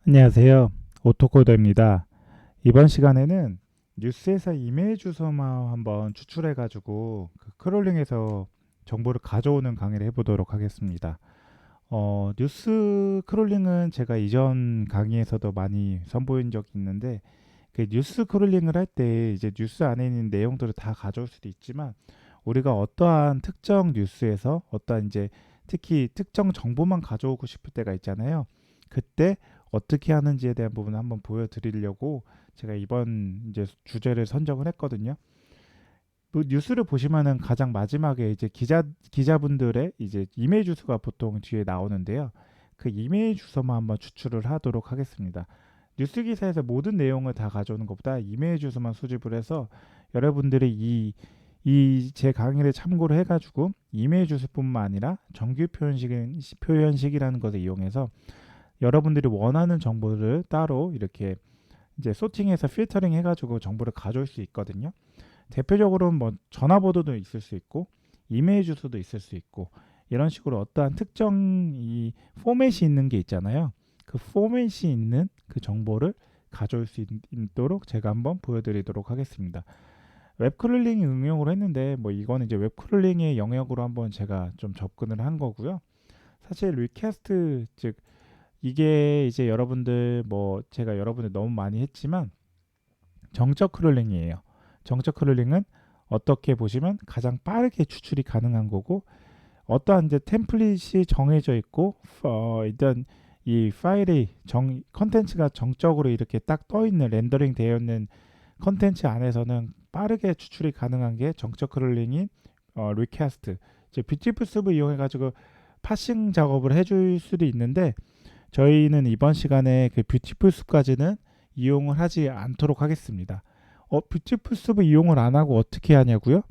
안녕하세요. 오토코더입니다. 이번 시간에는 뉴스에서 이메일 주소만 한번 추출해가지고 그 크롤링해서 정보를 가져오는 강의를 해보도록 하겠습니다. 뉴스 크롤링은 제가 이전 강의에서도 많이 선보인 적이 있는데 그 뉴스 크롤링을 할 때 이제 뉴스 안에 있는 내용들을 다 가져올 수도 있지만 우리가 어떠한 특정 뉴스에서 어떠한 이제 특히 특정 정보만 가져오고 싶을 때가 있잖아요. 그때 어떻게 하는지에 대한 부분을 한번 보여드리려고 제가 이번 이제 주제를 선정을 했거든요. 뭐 뉴스를 보시면은 가장 마지막에 이제 기자분들의 이제 이메일 주소가 보통 뒤에 나오는데요. 그 이메일 주소만 한번 추출을 하도록 하겠습니다. 뉴스 기사에서 모든 내용을 다 가져오는 것보다 이메일 주소만 수집을 해서 여러분들이 이 제 강의를 참고를 해가지고 이메일 주소뿐만 아니라 정규 표현식이라는 것을 이용해서 여러분들이 원하는 정보를 따로 이렇게 이제 소팅해서 필터링 해가지고 정보를 가져올 수 있거든요. 대표적으로는 뭐 전화번호도 있을 수 있고 이메일 주소도 있을 수 있고 이런 식으로 어떠한 특정 이 포맷이 있는 게 있잖아요. 그 포맷이 있는 그 정보를 가져올 수 있도록 제가 한번 보여드리도록 하겠습니다. 웹크롤링 응용으로 했는데 뭐 이거는 이제 웹크롤링의 영역으로 한번 제가 좀 접근을 한 거고요. 사실 리퀘스트 즉 이게 이제 여러분들 뭐 제가 여러분들 너무 많이 했지만 정적 크롤링이에요. 정적 크롤링은 어떻게 보시면 가장 빠르게 추출이 가능한 거고 어떠한 이제 템플릿이 정해져 있고 일단 이 파일이 컨텐츠가 정적으로 이렇게 딱 떠 있는 렌더링 되어 있는 컨텐츠 안에서는 빠르게 추출이 가능한 게 정적 크롤링인 리퀘스트. 이제 뷰티풀 숲을 이용해 가지고 파싱 작업을 해줄 수도 있는데 저희는 이번 시간에 그 뷰티풀 숲까지는 이용을 하지 않도록 하겠습니다. 뷰티풀 숲을 이용을 안 하고 어떻게 하냐고요?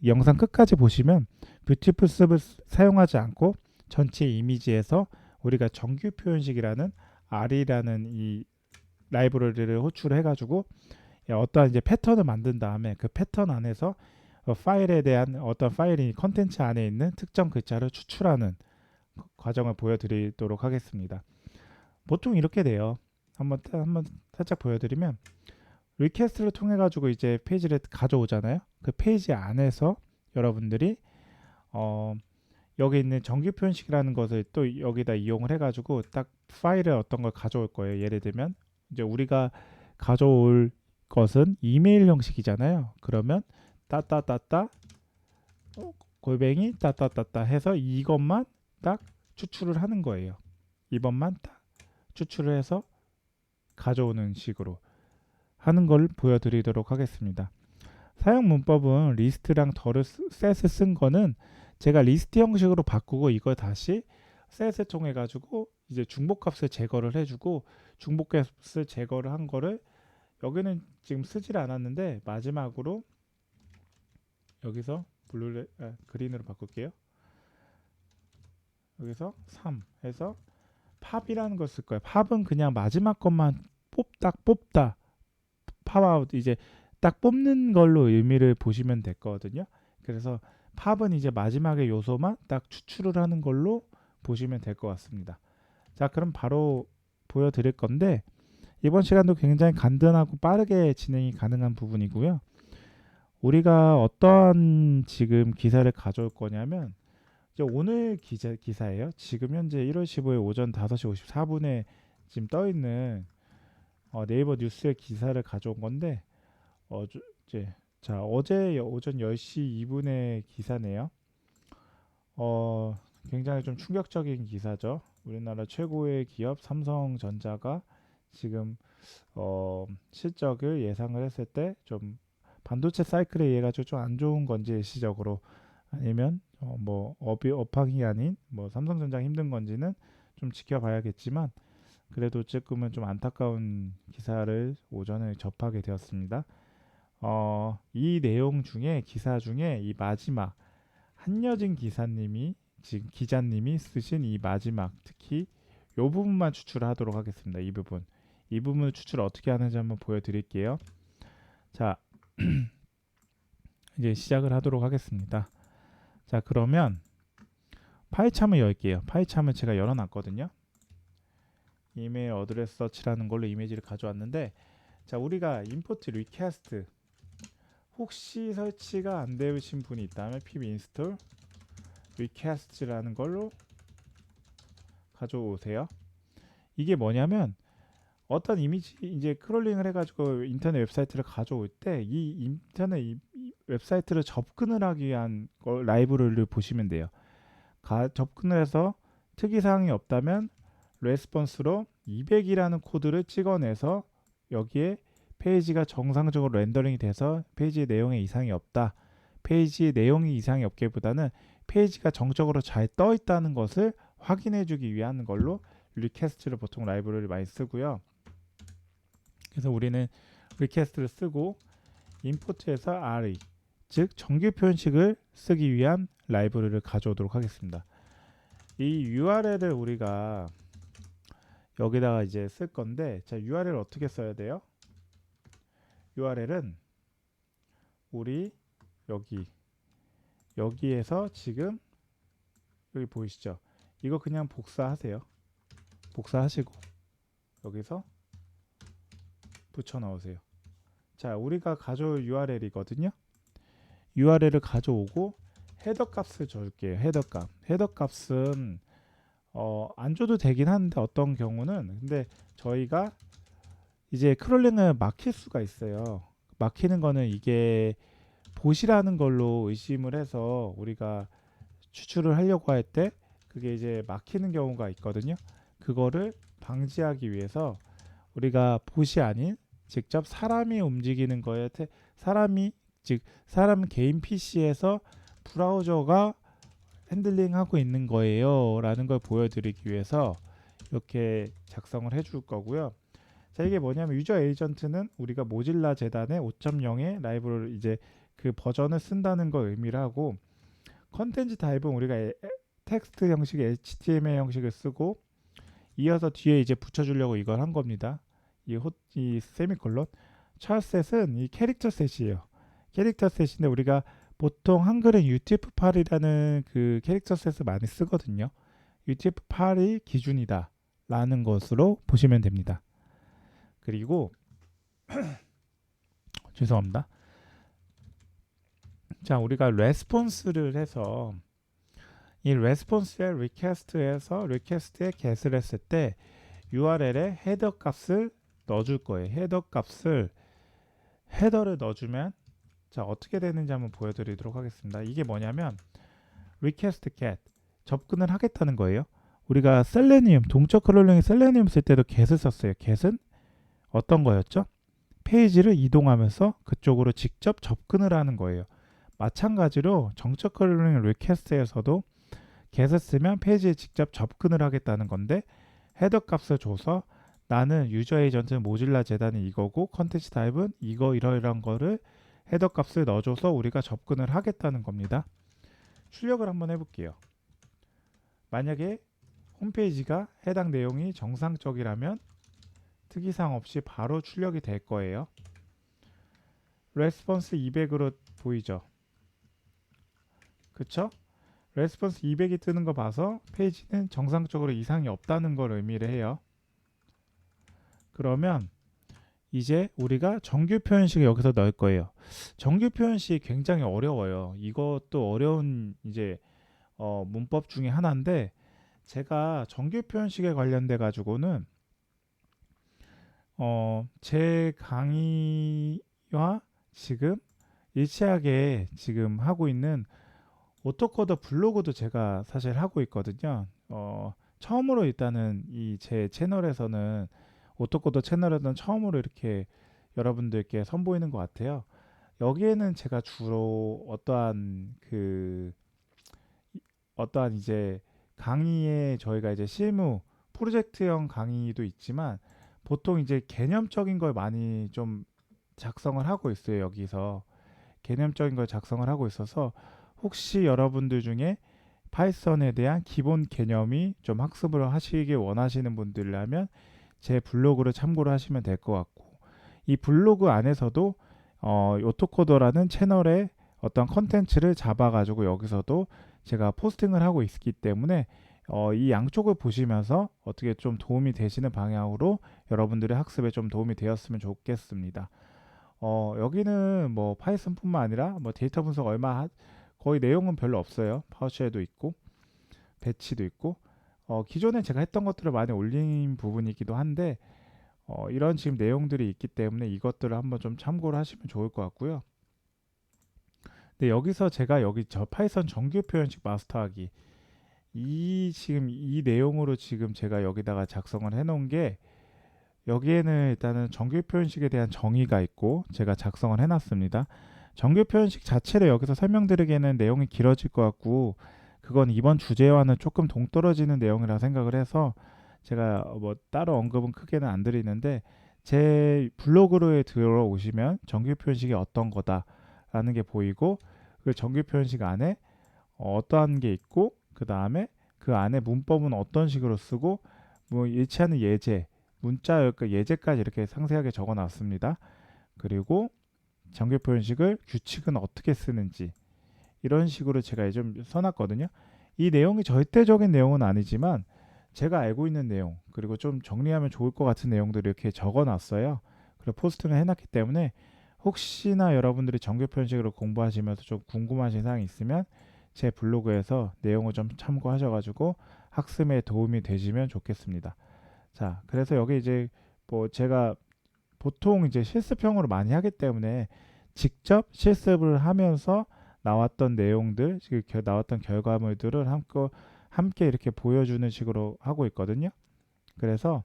영상 끝까지 보시면 뷰티풀 숲을 사용하지 않고 전체 이미지에서 우리가 정규 표현식이라는 R이라는 이 라이브러리를 호출해 가지고 어떠한 이제 패턴을 만든 다음에 그 패턴 안에서 파일에 대한 어떤 파일이 컨텐츠 안에 있는 특정 글자를 추출하는 과정을 보여드리도록 하겠습니다. 보통 이렇게 돼요. 한번 살짝 보여드리면 리퀘스트를 통해 가지고 이제 페이지를 가져오잖아요. 그 페이지 안에서 여러분들이 어, 여기 있는 정규 표현식이라는 것을 또 여기다 이용을 해가지고 딱 파일을 어떤 걸 가져올 거예요. 예를 들면 이제 우리가 가져올 것은 이메일 형식이잖아요. 그러면 따따따따 골뱅이 따따따따 해서 이것만 딱 추출을 하는 거예요. 이것만 딱 추출을 해서 가져오는 식으로 하는 걸 보여드리도록 하겠습니다. 사용 문법은 리스트랑 덜을 셋을 쓴 거는 제가 리스트 형식으로 바꾸고 이걸 다시 셋을 통해 가지고 이제 중복값을 제거를 해주고 중복값을 제거를 한 거를 여기는 지금 쓰질 않았는데 마지막으로 여기서 그린으로 바꿀게요. 여기서 3 해서 팝이라는 걸 쓸 거예요. 팝은 그냥 마지막 것만 뽑다 팝아웃 이제 딱 뽑는 걸로 의미를 보시면 됐거든요. 그래서 팝은 이제 마지막의 요소만 딱 추출을 하는 걸로 보시면 될 것 같습니다. 자, 그럼 바로 보여드릴 건데 이번 시간도 굉장히 간단하고 빠르게 진행이 가능한 부분이고요. 우리가 어떠한 지금 기사를 가져올 거냐면 이제 오늘 기사예요. 지금 현재 1월 15일 오전 5시 54분에 지금 떠 있는 네이버 뉴스의 기사를 가져온 건데 어, 이제 자 어제 오전 10시 2분의 기사네요. 굉장히 좀 충격적인 기사죠. 우리나라 최고의 기업 삼성전자가 지금 실적을 예상을 했을 때 좀 반도체 사이클에 의해 가지고 좀 안 좋은 건지 일시적으로 아니면 뭐 업황이 아닌 뭐 삼성전자 힘든 건지는 좀 지켜봐야겠지만 그래도 조금은 좀 안타까운 기사를 오전에 접하게 되었습니다. 이 내용 중에 기사 중에 이 마지막 한여진 기사님이 지금 기자님이 쓰신 이 마지막 특히 이 부분만 추출하도록 하겠습니다. 이 부분을 추출 어떻게 하는지 한번 보여드릴게요. 자 이제 시작을 하도록 하겠습니다. 자 그러면 파이참을 열게요. 파이참을 제가 열어놨거든요. 이메일 어드레스 서치라는 걸로 이미지를 가져왔는데, 자, 우리가 임포트 리퀘스트 혹시 설치가 안 되신 분이 있다면 pip install request라는 걸로 가져오세요. 이게 뭐냐면 어떤 이미지 이제 크롤링을 해가지고 인터넷 웹사이트를 가져올 때 이 인터넷 웹사이트를 접근을 하기 위한 라이브러리를 보시면 돼요. 접근을 해서 특이사항이 없다면 레스폰스로 200이라는 코드를 찍어내서 여기에 페이지가 정상적으로 렌더링이 돼서 페이지의 내용에 이상이 없다. 페이지의 내용이 이상이 없기보다는 페이지가 정적으로 잘 떠 있다는 것을 확인해 주기 위한 걸로 리퀘스트를 보통 라이브러리를 많이 쓰고요. 그래서 우리는 리퀘스트를 쓰고 임포트에서 array 즉 정규 표현식을 쓰기 위한 라이브러리를 가져오도록 하겠습니다. 이 URL을 우리가 여기다가 이제 쓸 건데, 자, URL 어떻게 써야 돼요? URL은 우리 여기에서 지금 여기 보이시죠? 이거 그냥 복사하세요. 복사하시고 여기서 붙여 넣으세요. 자, 우리가 가져올 URL이거든요. URL을 가져오고 헤더 값을 줄게요. 헤더 값. 헤더 값은 안 줘도 되긴 하는데 어떤 경우는, 근데 저희가 이제 크롤링을 막힐 수가 있어요. 막히는 거는 이게 봇이라는 걸로 의심을 해서 우리가 추출을 하려고 할 때 그게 이제 막히는 경우가 있거든요. 그거를 방지하기 위해서 우리가 봇이 아닌 직접 사람이 움직이는 거에 사람 개인 PC에서 브라우저가 핸들링하고 있는 거예요 라는 걸 보여드리기 위해서 이렇게 작성을 해줄 거고요. 자, 이게 뭐냐면 유저 에이전트는 우리가 모질라 재단의 5.0의 라이브러리 이제 그 버전을 쓴다는 걸 의미를 하고, 컨텐츠 타입은 우리가 텍스트 형식의 HTML 형식을 쓰고 이어서 뒤에 이제 붙여주려고 이걸 한 겁니다. 이 세미콜론. 찰셋은 이 캐릭터 셋이에요. 캐릭터 셋인데 우리가 보통 한글은 UTF-8이라는 그 캐릭터 셋을 많이 쓰거든요. UTF-8이 기준이다 라는 것으로 보시면 됩니다. 그리고 죄송합니다. 자, 우리가 레스폰스를 해서 이 레스폰스의 리퀘스트에서 리퀘스트에 get을 했을 때 URL에 헤더 값을 넣어줄 거예요. 헤더를 넣어주면 자, 어떻게 되는지 한번 보여드리도록 하겠습니다. 이게 뭐냐면 request get 접근을 하겠다는 거예요. 우리가 셀레니움 동적 크롤링에 셀레니움 쓸 때도 get을 썼어요. get은 어떤 거였죠? 페이지를 이동하면서 그쪽으로 직접 접근을 하는 거예요. 마찬가지로 정적 크롤링 리퀘스트에서도 get을 쓰면 페이지에 직접 접근을 하겠다는 건데, 헤더 값을 줘서 나는 유저 에이전트 모질라 재단이 이거고 컨텐츠 타입은 이러이러한 거를 헤더 값을 넣어줘서 우리가 접근을 하겠다는 겁니다. 출력을 한번 해볼게요. 만약에 홈페이지가 해당 내용이 정상적이라면 특이사항 없이 바로 출력이 될 거예요. 레스폰스 200으로 보이죠? 그쵸? 레스폰스 200이 뜨는 거 봐서 페이지는 정상적으로 이상이 없다는 걸 의미를 해요. 그러면 이제 우리가 정규 표현식을 여기서 넣을 거예요. 정규 표현식이 굉장히 어려워요. 이것도 어려운 이제 문법 중에 하나인데, 제가 정규 표현식에 관련돼 가지고는 제 강의와 지금 일치하게 지금 하고 있는 오토코더 블로그도 제가 사실 하고 있거든요. 처음으로 일단은 이 제 채널에서는 오토코더 채널에서는 처음으로 이렇게 여러분들께 선보이는 것 같아요. 여기에는 제가 주로 어떠한 이제 강의에 저희가 이제 실무 프로젝트형 강의도 있지만 보통 이제 개념적인 걸 많이 좀 작성을 하고 있어요. 여기서 개념적인 걸 작성을 하고 있어서 혹시 여러분들 중에 파이썬에 대한 기본 개념이 좀 학습을 하시길 원하시는 분들이라면 제 블로그를 참고를 하시면 될 것 같고, 이 블로그 안에서도 오토코더라는 채널에 어떤 컨텐츠를 잡아가지고 여기서도 제가 포스팅을 하고 있기 때문에 이 양쪽을 보시면서 어떻게 좀 도움이 되시는 방향으로 여러분들의 학습에 좀 도움이 되었으면 좋겠습니다. 여기는 뭐 파이썬뿐만 아니라 뭐 데이터 분석 거의 내용은 별로 없어요. 파워쉘도 있고 배치도 있고 기존에 제가 했던 것들을 많이 올린 부분이기도 한데 이런 지금 내용들이 있기 때문에 이것들을 한번 좀 참고를 하시면 좋을 것 같고요. 근데 여기서 제가 여기 저 파이썬 정규 표현식 마스터하기 지금 이 내용으로 지금 제가 여기다가 작성을 해놓은 게 여기에는 일단은 정규 표현식에 대한 정의가 있고 제가 작성을 해놨습니다. 정규 표현식 자체를 여기서 설명드리기에는 내용이 길어질 것 같고 그건 이번 주제와는 조금 동떨어지는 내용이라 생각을 해서 제가 뭐 따로 언급은 크게는 안 드리는데 제 블로그로에 들어오시면 정규 표현식이 어떤 거다라는 게 보이고 그 정규 표현식 안에 어떠한 게 있고 그 다음에 그 안에 문법은 어떤 식으로 쓰고 뭐 일치하는 예제 문자 예제까지 이렇게 상세하게 적어 놨습니다. 그리고 정규 표현식을 규칙은 어떻게 쓰는지 이런 식으로 제가 좀 써놨거든요. 이 내용이 절대적인 내용은 아니지만 제가 알고 있는 내용 그리고 좀 정리하면 좋을 것 같은 내용들을 이렇게 적어놨어요. 그리고 포스팅을 해놨기 때문에 혹시나 여러분들이 정규 표현식으로 공부하시면서 좀 궁금하신 사항이 있으면 제 블로그에서 내용을 좀 참고하셔가지고 학습에 도움이 되시면 좋겠습니다. 자, 그래서 여기 이제 뭐 제가 보통 이제 실습형으로 많이 하기 때문에 직접 실습을 하면서 나왔던 내용들, 나왔던 결과물들을 함께 이렇게 보여주는 식으로 하고 있거든요. 그래서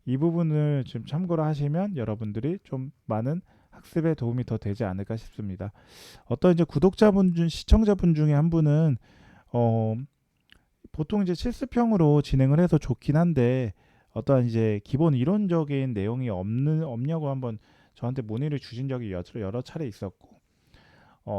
이 부분을 좀 참고를 하시면 여러분들이 좀 많은 학습에 도움이 더 되지 않을까 싶습니다. 어떤 이제 시청자분 중에 한 분은 어, 보통 이제 실습형으로 진행을 해서 좋긴 한데 어떠한 이제 기본 이론적인 내용이 없냐고 한번 저한테 문의를 주신 적이 여러 차례 있었고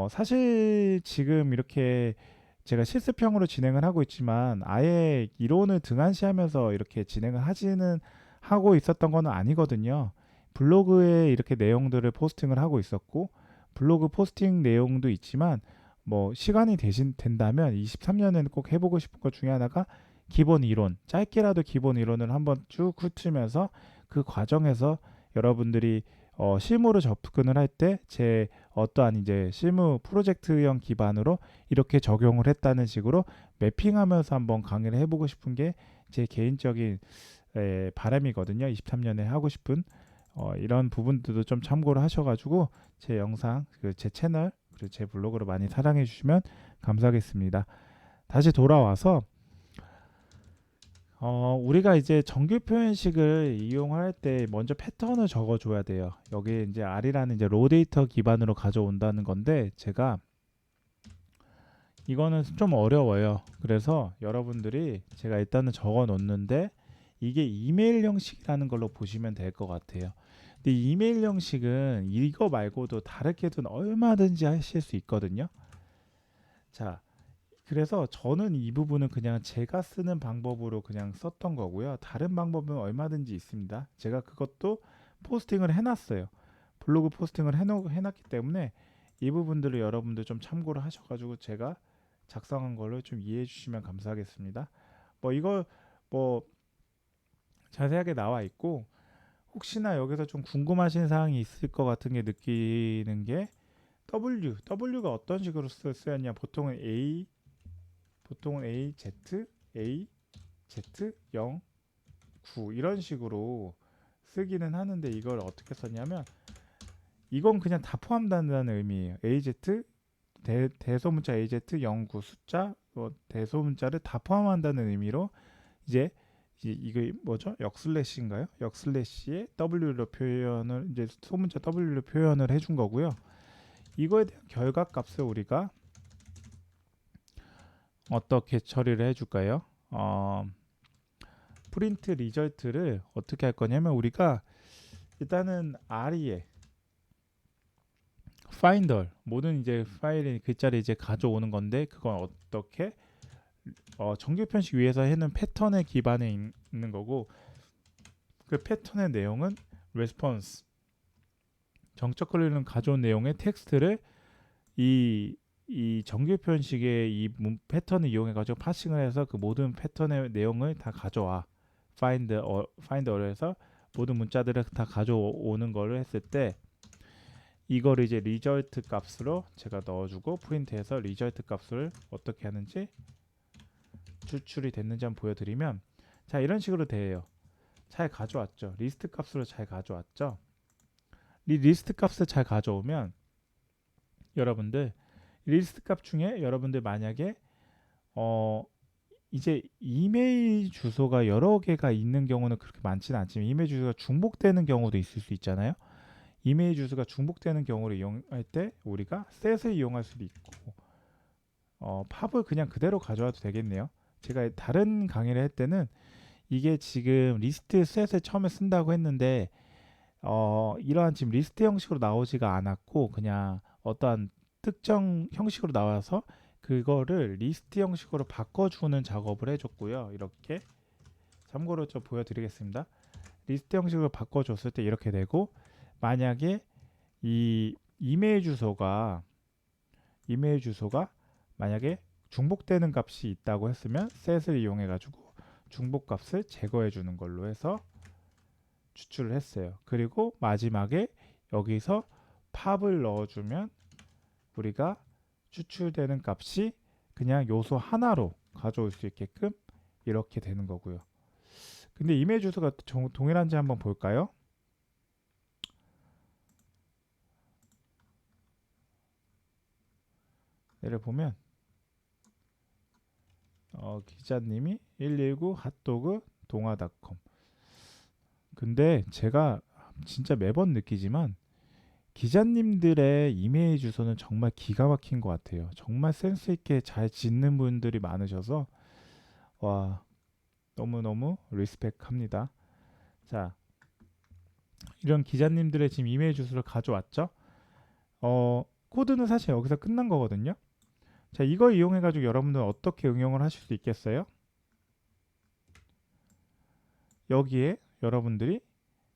사실 지금 이렇게 제가 실습형으로 진행을 하고 있지만 아예 이론을 등한시하면서 이렇게 진행을 하지는 하고 있었던 건 아니거든요. 블로그에 이렇게 내용들을 포스팅을 하고 있었고 블로그 포스팅 내용도 있지만 뭐 시간이 된다면 23년에는 꼭 해보고 싶은 것 중에 하나가 기본 이론, 짧게라도 기본 이론을 한번 쭉 훑으면서 그 과정에서 여러분들이 실무로 접근을 할 때 제 어떠한 이제 실무 프로젝트형 기반으로 이렇게 적용을 했다는 식으로 매핑하면서 한번 강의를 해보고 싶은 게 제 개인적인 바람이거든요. 23년에 하고 싶은 이런 부분들도 좀 참고를 하셔가지고 제 영상, 제 채널, 그리고 제 블로그를 많이 사랑해 주시면 감사하겠습니다. 다시 돌아와서 우리가 이제 정규 표현식을 이용할 때 먼저 패턴을 적어줘야 돼요. 여기 이제 R이라는 이제 로 데이터 기반으로 가져온다는 건데 제가 이거는 좀 어려워요. 그래서 여러분들이 제가 일단은 적어 놓는데 이게 이메일 형식이라는 걸로 보시면 될 것 같아요. 근데 이메일 형식은 이거 말고도 다르게도 얼마든지 하실 수 있거든요. 자, 그래서 저는 이 부분은 그냥 제가 쓰는 방법으로 그냥 썼던 거고요. 다른 방법은 얼마든지 있습니다. 제가 그것도 포스팅을 해놨어요. 블로그 포스팅을 해놨기 때문에 이 부분들을 여러분들 좀 참고를 하셔가지고 제가 작성한 걸로 좀 이해해 주시면 감사하겠습니다. 뭐 이거 뭐 자세하게 나와 있고 혹시나 여기서 좀 궁금하신 사항이 있을 것 같은 게 느끼는 게 W가 어떤 식으로 쓰였냐 보통은 A, Z, A, Z, 0, 9 이런 식으로 쓰기는 하는데 이걸 어떻게 썼냐면 이건 그냥 다 포함된다는 의미예요. AZ 대소문자 AZ 09 숫자 대소문자를 다 포함한다는 의미로 이제 이게 뭐죠? 역슬래시인가요? 역슬래시에 W로 표현을 이제 소문자 W로 표현을 해준 거고요. 이거에 대한 결과값을 우리가 어떻게 처리를 해줄까요? 프린트 리절트를 어떻게 할 거냐면 우리가 일단은 R에 파인더 모든 이제 파일의 글자를 이제 가져오는 건데 그건 어떻게 정규 편식 위에서 해놓은 패턴에 기반해 있는 거고 그 패턴의 내용은 레스폰스 정적 관리는 가져온 내용의 텍스트를 이 이 정규 표현식의 이 패턴을 이용해 가지고 파싱을 해서 그 모든 패턴의 내용을 다 가져와. find all에서 모든 문자들을 다 가져오는 거를 했을 때 이거를 이제 result 값으로 제가 넣어주고 프린트해서 result 값을 어떻게 하는지 추출이 됐는지 한번 보여드리면, 자 이런 식으로 돼요. 잘 가져왔죠. 리스트 값으로 잘 가져왔죠. 이 리스트 값을 잘 가져오면 여러분들 리스트 값 중에 여러분들 만약에 이제 이메일 주소가 여러 개가 있는 경우는 그렇게 많지는 않지만 이메일 주소가 중복되는 경우도 있을 수 있잖아요. 이메일 주소가 중복되는 경우를 이용할 때 우리가 셋을 이용할 수도 있고 팝을 그냥 그대로 가져와도 되겠네요. 제가 다른 강의를 할 때는 이게 지금 리스트 셋을 처음에 쓴다고 했는데 이러한 지금 리스트 형식으로 나오지가 않았고 그냥 어떠한 특정 형식으로 나와서 그거를 리스트 형식으로 바꿔주는 작업을 해줬고요. 이렇게 참고로 좀 보여드리겠습니다. 리스트 형식으로 바꿔줬을 때 이렇게 되고, 만약에 이 이메일 주소가 만약에 중복되는 값이 있다고 했으면 셋을 이용해 가지고 중복 값을 제거해 주는 걸로 해서 추출을 했어요. 그리고 마지막에 여기서 팝을 넣어주면 우리가 추출되는 값이 그냥 요소 하나로 가져올 수 있게끔 이렇게 되는 거고요. 근데 이메일 주소가 동일한지 한번 볼까요? 예를 보면 기자님이 119 핫도그 동아닷컴. 근데 제가 진짜 매번 느끼지만 기자님들의 이메일 주소는 정말 기가 막힌 것 같아요. 정말 센스 있게 잘 짓는 분들이 많으셔서 와, 너무너무 리스펙합니다. 자, 이런 기자님들의 지금 이메일 주소를 가져왔죠. 코드는 사실 여기서 끝난 거거든요. 자, 이걸 이용해 가지고 여러분들은 어떻게 응용을 하실 수 있겠어요? 여기에 여러분들이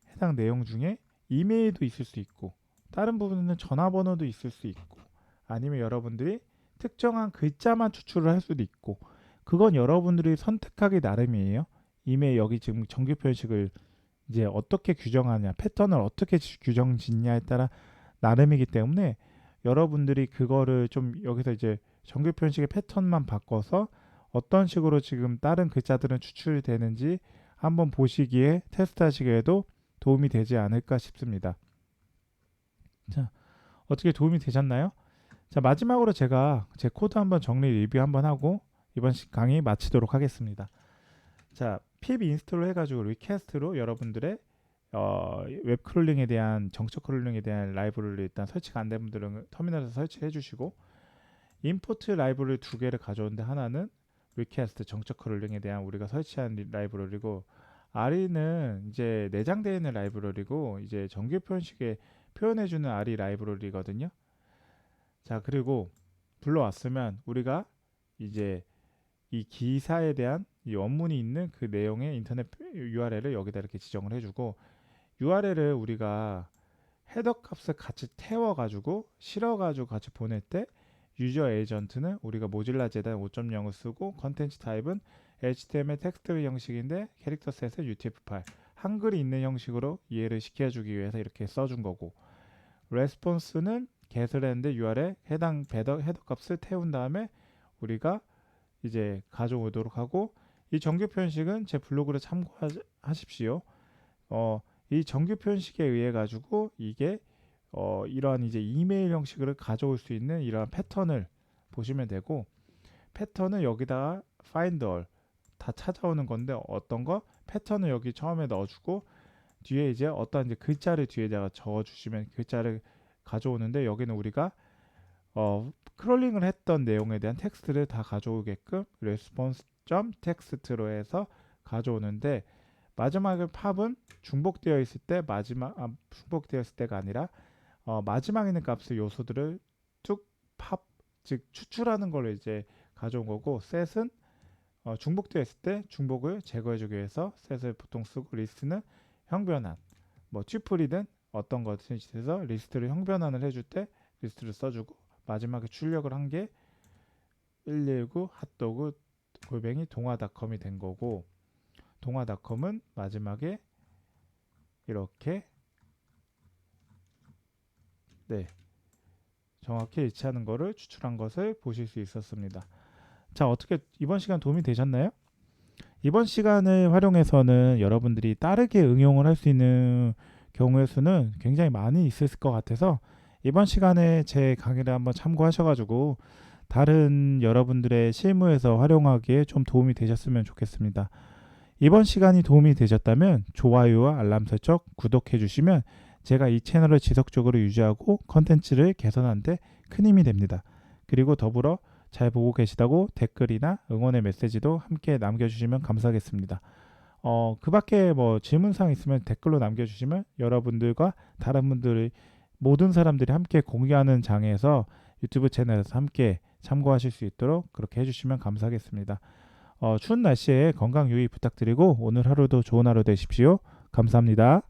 해당 내용 중에 이메일도 있을 수 있고 다른 부분은 전화번호도 있을 수 있고 아니면 여러분들이 특정한 글자만 추출을 할 수도 있고 그건 여러분들이 선택하기 나름이에요. 이메일 여기 지금 정규 표현식을 이제 어떻게 규정하냐, 패턴을 어떻게 규정 짓냐에 따라 나름이기 때문에 여러분들이 그거를 좀 여기서 이제 정규 표현식의 패턴만 바꿔서 어떤 식으로 지금 다른 글자들은 추출되는지 한번 보시기에 테스트 하시기에도 도움이 되지 않을까 싶습니다. 자, 어떻게 도움이 되셨나요? 자, 마지막으로 제가 제 코드 한번 정리 리뷰 한번 하고 이번 강의 마치도록 하겠습니다. 자, pip 인스톨을 해가지고 리퀘스트로 여러분들의 웹 크롤링에 대한 정적 크롤링에 대한 라이브러리를 일단 설치가 안 된 분들은 터미널에서 설치해 주시고, 임포트 라이브러리 두 개를 가져오는데 하나는 리퀘스트 정적 크롤링에 대한 우리가 설치한 라이브러리고, RE는 이제 내장되어 있는 라이브러리고 이제 정규 표현식에 표현해주는 RE 라이브러리거든요. 자, 그리고 불러왔으면 우리가 이제 이 기사에 대한 이 원문이 있는 그 내용의 인터넷 URL을 여기다 이렇게 지정을 해주고, URL을 우리가 헤더 값을 같이 태워가지고 실어가지고 같이 보낼 때 유저 에이전트는 우리가 모질라 재단 5.0을 쓰고 컨텐츠 타입은 HTML 텍스트 형식인데 캐릭터 셋은 UTF-8 한글이 있는 형식으로 이해를 시켜주기 위해서 이렇게 써준 거고, 레스폰스는 getLand URL 해당 헤더 값을 태운 다음에 우리가 이제 가져오도록 하고, 이 정규 표현식은 제 블로그를 참고하십시오. 이 정규 표현식에 의해 가지고 이게 이러한 이제 이메일 형식을 가져올 수 있는 이러한 패턴을 보시면 되고, 패턴은 여기다가 find all 다 찾아오는 건데 어떤 거 패턴을 여기 처음에 넣어주고 뒤에 이제 어떤 이제 글자를 뒤에다가 적어주시면 글자를 가져오는데, 여기는 우리가 크롤링을 했던 내용에 대한 텍스트를 다 가져오게끔 response.text로 해서 가져오는데, 마지막에 팝은 중복되어 있을 때 중복되어 있을 때가 아니라 마지막에 있는 값의 요소들을 툭팝 즉 추출하는 걸 이제 가져온 거고, set은 중복되어 있을 때 중복을 제거해주기 위해서 set을 보통 쓰고, 리스트는 형변환 튜플이든 어떤 것이든 해서 리스트를 형변환을 해줄 때 리스트를 써주고, 마지막에 출력을 한 게 119 핫도그 골뱅이 동화닷컴이 된 거고, 동화닷컴은 마지막에 이렇게 네, 정확히 일치하는 거를 추출한 것을 보실 수 있었습니다. 자, 어떻게 이번 시간 도움이 되셨나요? 이번 시간을 활용해서는 여러분들이 빠르게 응용을 할 수 있는 경우의 수는 굉장히 많이 있을 것 같아서 이번 시간에 제 강의를 한번 참고하셔가지고 다른 여러분들의 실무에서 활용하기에 좀 도움이 되셨으면 좋겠습니다. 이번 시간이 도움이 되셨다면 좋아요와 알람 설정, 구독해 주시면 제가 이 채널을 지속적으로 유지하고 컨텐츠를 개선하는 데 큰 힘이 됩니다. 그리고 더불어 잘 보고 계시다고 댓글이나 응원의 메시지도 함께 남겨주시면 감사하겠습니다. 그 밖에 뭐 질문사항 있으면 댓글로 남겨주시면 여러분들과 다른 분들이 모든 사람들이 함께 공유하는 장에서 유튜브 채널에서 함께 참고하실 수 있도록 그렇게 해주시면 감사하겠습니다. 추운 날씨에 건강 유의 부탁드리고 오늘 하루도 좋은 하루 되십시오. 감사합니다.